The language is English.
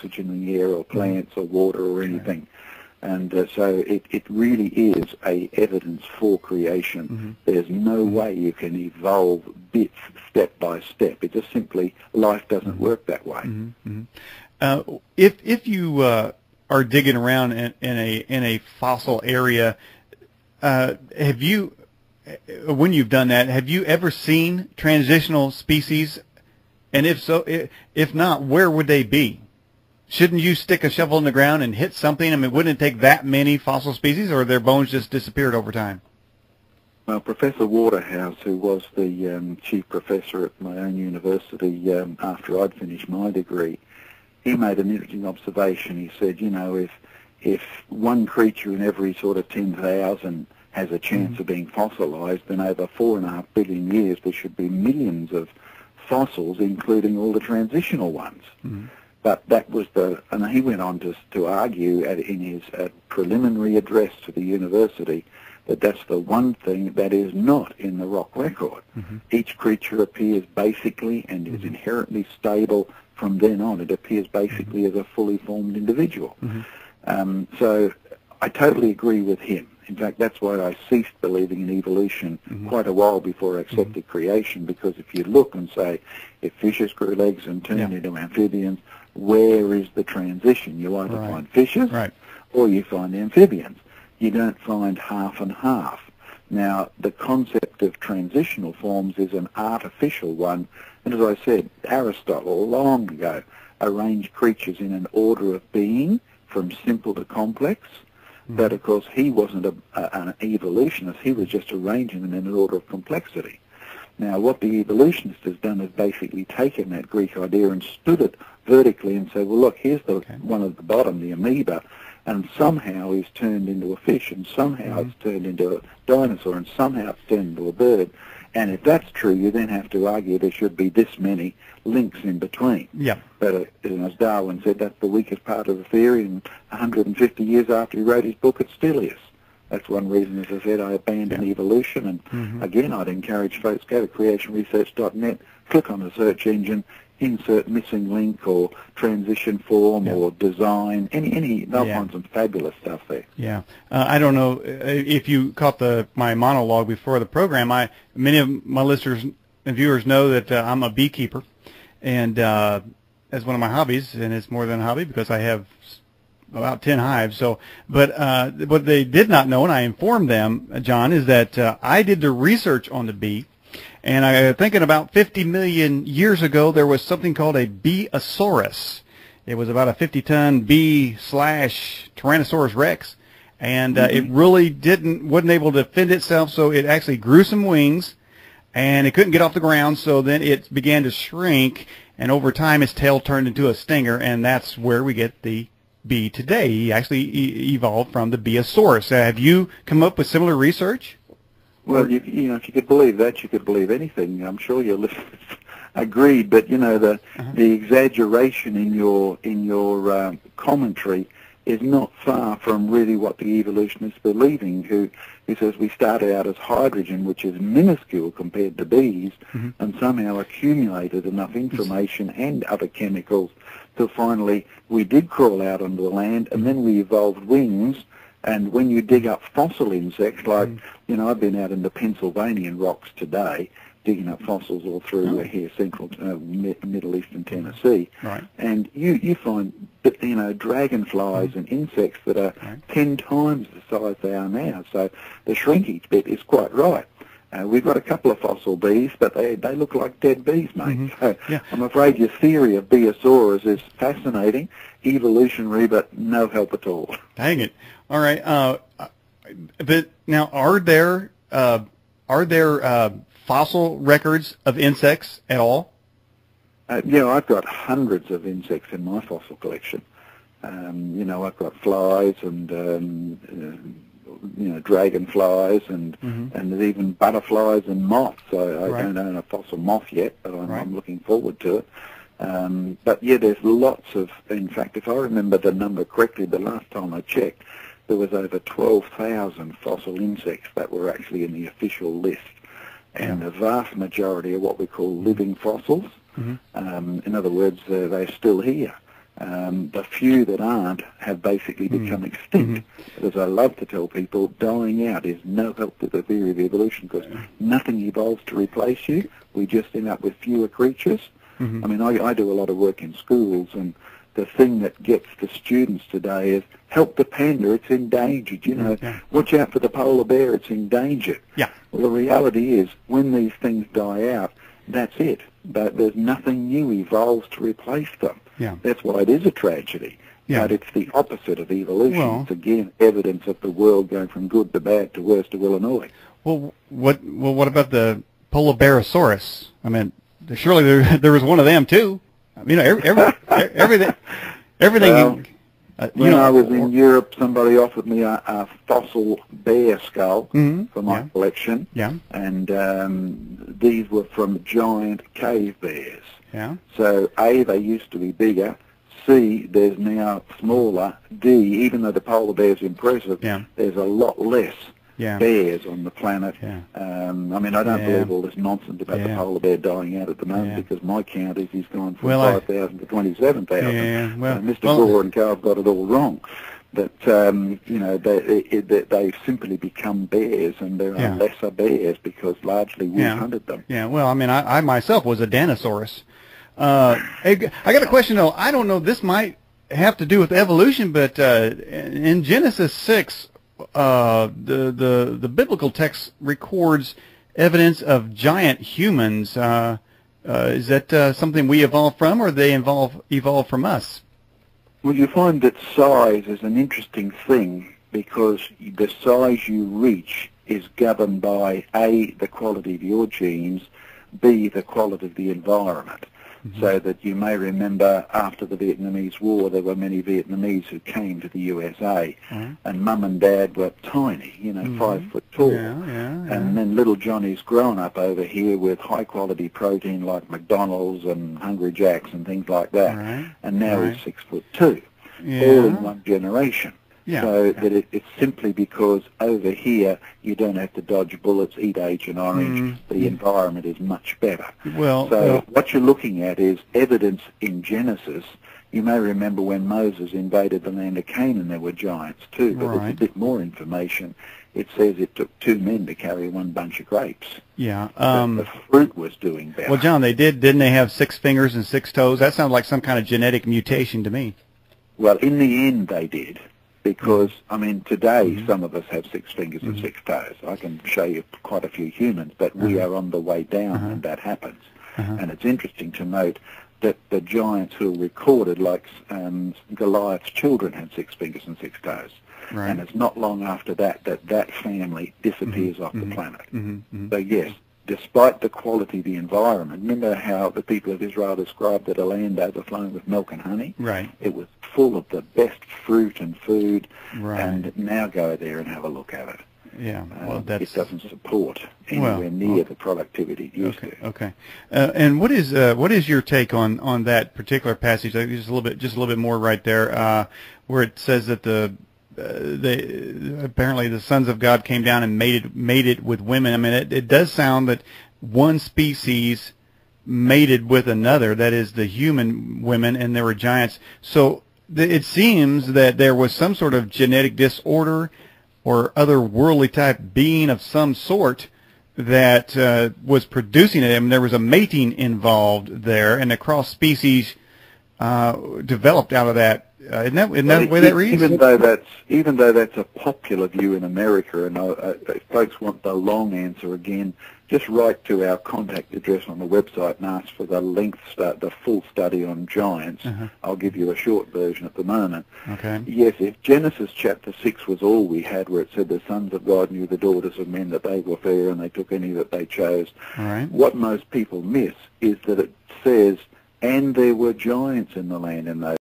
oxygen in the air or plants or water or anything. And so it really is a evidence for creation. There's no way you can evolve bits step by step. It just simply, life doesn't work that way. If you are digging around in a fossil area, have you, when you've done that, have you ever seen transitional species? And if so, if not, where would they be? Shouldn't you stick a shovel in the ground and hit something? I mean, wouldn't it take that many fossil species, or their bones just disappeared over time? Well, Professor Waterhouse, who was the chief professor at my own university after I'd finished my degree, he made an interesting observation. He said, you know, if one creature in every sort of 10,000 has a chance of being fossilized, then over 4.5 billion years there should be millions of fossils, including all the transitional ones. But that was and he went on to argue in his preliminary address to the university that that's the one thing that is not in the rock record. Each creature appears basically and is inherently stable from then on. It appears basically as a fully formed individual. So I totally agree with him. In fact, that's why I ceased believing in evolution quite a while before I accepted creation, because if you look and say, if fishes grew legs and turned into amphibians, where is the transition? You either find fishes or you find amphibians. You don't find half and half. Now, the concept of transitional forms is an artificial one, and as I said, Aristotle long ago arranged creatures in an order of being from simple to complex. But of course he wasn't an evolutionist, he was just arranging them in an order of complexity. Now what the evolutionist has done is basically taken that Greek idea and stood it vertically and said, well look, here's the one at the bottom, the amoeba, and somehow he's turned into a fish, and somehow it's turned into a dinosaur, and somehow it's turned into a bird. And if that's true, you then have to argue there should be this many links in between. But as Darwin said, that's the weakest part of the theory, and 150 years after he wrote his book, it still is. That's one reason, as I said, I abandoned evolution. And again, I'd encourage folks, go to creationresearch.net, click on the search engine, insert missing link or transition form or design, they'll find some fabulous stuff there. I don't know if you caught my monologue before the program. Many of my listeners and viewers know that I'm a beekeeper, and as one of my hobbies, and it's more than a hobby because I have about 10 hives. So, but what they did not know, and I informed them, John, is that I did the research on the bee. And I think in about 50 million years ago, there was something called a Beeosaurus. It was about a 50-ton bee / Tyrannosaurus Rex. And it really wasn't able to defend itself, so it actually grew some wings, and it couldn't get off the ground, so then it began to shrink, and over time its tail turned into a stinger, and that's where we get the bee today. He actually evolved from the Beeosaurus. Have you come up with similar research? Well, you know, if you could believe that, you could believe anything. I'm sure your listeners agreed, but you know, the exaggeration in your commentary is not far from really what the evolutionists are believing, who says we started out as hydrogen, which is minuscule compared to bees, and somehow accumulated enough information and other chemicals till finally we did crawl out onto the land, and then we evolved wings. And when you dig up fossil insects, like, you know, I've been out in the Pennsylvanian rocks today, digging up fossils all through here, central Middle East and Tennessee, and you find, you know, dragonflies and insects that are 10 times the size they are now. So the shrinkage bit is quite right. We've got a couple of fossil bees, but they look like dead bees, mate. So I'm afraid your theory of Beeosaurus is fascinating, evolutionary, but no help at all. Dang it. All right. But now, are there fossil records of insects at all? Yeah, I've got hundreds of insects in my fossil collection. You know, I've got flies and you know, dragonflies and there's even butterflies and moths. I don't own a fossil moth yet, but I'm looking forward to it. But yeah, there's lots of. In fact, if I remember the number correctly, the last time I checked, there was over 12,000 fossil insects that were actually in the official list, and the vast majority are what we call living fossils. In other words, they're still here. The few that aren't have basically become extinct. But as I love to tell people, dying out is no help to the theory of evolution, because nothing evolves to replace you. We just end up with fewer creatures. I mean, I do a lot of work in schools, and the thing that gets the students today is help the panda, it's endangered. You know, watch out for the polar bear, it's endangered. Well, the reality is, when these things die out, that's it. But there's nothing new evolves to replace them. That's why it is a tragedy. But it's the opposite of evolution. Well, it's again evidence of the world going from good to bad to worse to Illinois. Well, what about the Polabarosaurus? I mean, surely there was one of them too. You know, everything. Well, when I was in Europe, somebody offered me a fossil bear skull for my collection. And these were from giant cave bears. So A, they used to be bigger. C, there's now smaller. D, even though the polar bear's impressive, there's a lot less bears on the planet. I mean, I don't believe all this nonsense about the polar bear dying out at the moment, because my count is he's gone from 5,000 to 27,000. Mr. Gore and Co have got it all wrong. But, you know, they've simply become bears, and there are lesser bears because largely we hunted them. Well, I mean, I myself was a Danosaurus. I got a question, though. I don't know, this might have to do with evolution, but in Genesis 6, the biblical text records evidence of giant humans. Is that something we evolved from, or they evolved from us? Well, you find that size is an interesting thing, because the size you reach is governed by A, the quality of your genes, B, the quality of the environment. So that you may remember after the Vietnamese War, there were many Vietnamese who came to the USA, and Mum and Dad were tiny, you know, 5 foot tall. And then little Johnny's grown up over here with high-quality protein like McDonald's and Hungry Jack's and things like that. And now he's 6'2", all in one generation. So that it's simply because over here you don't have to dodge bullets, eat Agent Orange. The environment is much better. So what you're looking at is evidence in Genesis. You may remember when Moses invaded the land of Canaan, there were giants too, but there's a bit more information. It says it took 2 men to carry 1 bunch of grapes. The fruit was doing better. Well, John, didn't they have 6 fingers and 6 toes? That sounds like some kind of genetic mutation to me. Well, in the end they did. Because, I mean, today some of us have 6 fingers and 6 toes. I can show you quite a few humans, but we are on the way down when that happens. And it's interesting to note that the giants who are recorded, like Goliath's children, had 6 fingers and 6 toes. And it's not long after that that family disappears off the planet. So, yes, despite the quality of the environment, remember how the people of Israel described it, a land overflowing with milk and honey? It was full of the best fruit and food, and now go there and have a look at it. Well, it doesn't support anywhere near the productivity it used to. And what is your take on that particular passage? Just a little bit more right there, where it says that apparently the sons of God came down and mated with women. I mean, it does sound that one species mated with another, that is the human women, and there were giants. So it seems that there was some sort of genetic disorder or otherworldly type being of some sort that was producing it. I mean, there was a mating involved there, and the cross species developed out of that. Isn't that the way that reads? Even though that's a popular view in America, and if folks want the long answer again, just write to our contact address on the website and ask for the full study on giants. I'll give you a short version at the moment. Yes, if Genesis chapter 6 was all we had, where it said the sons of God knew the daughters of men, that they were fair and they took any that they chose, what most people miss is that it says, and there were giants in the land in those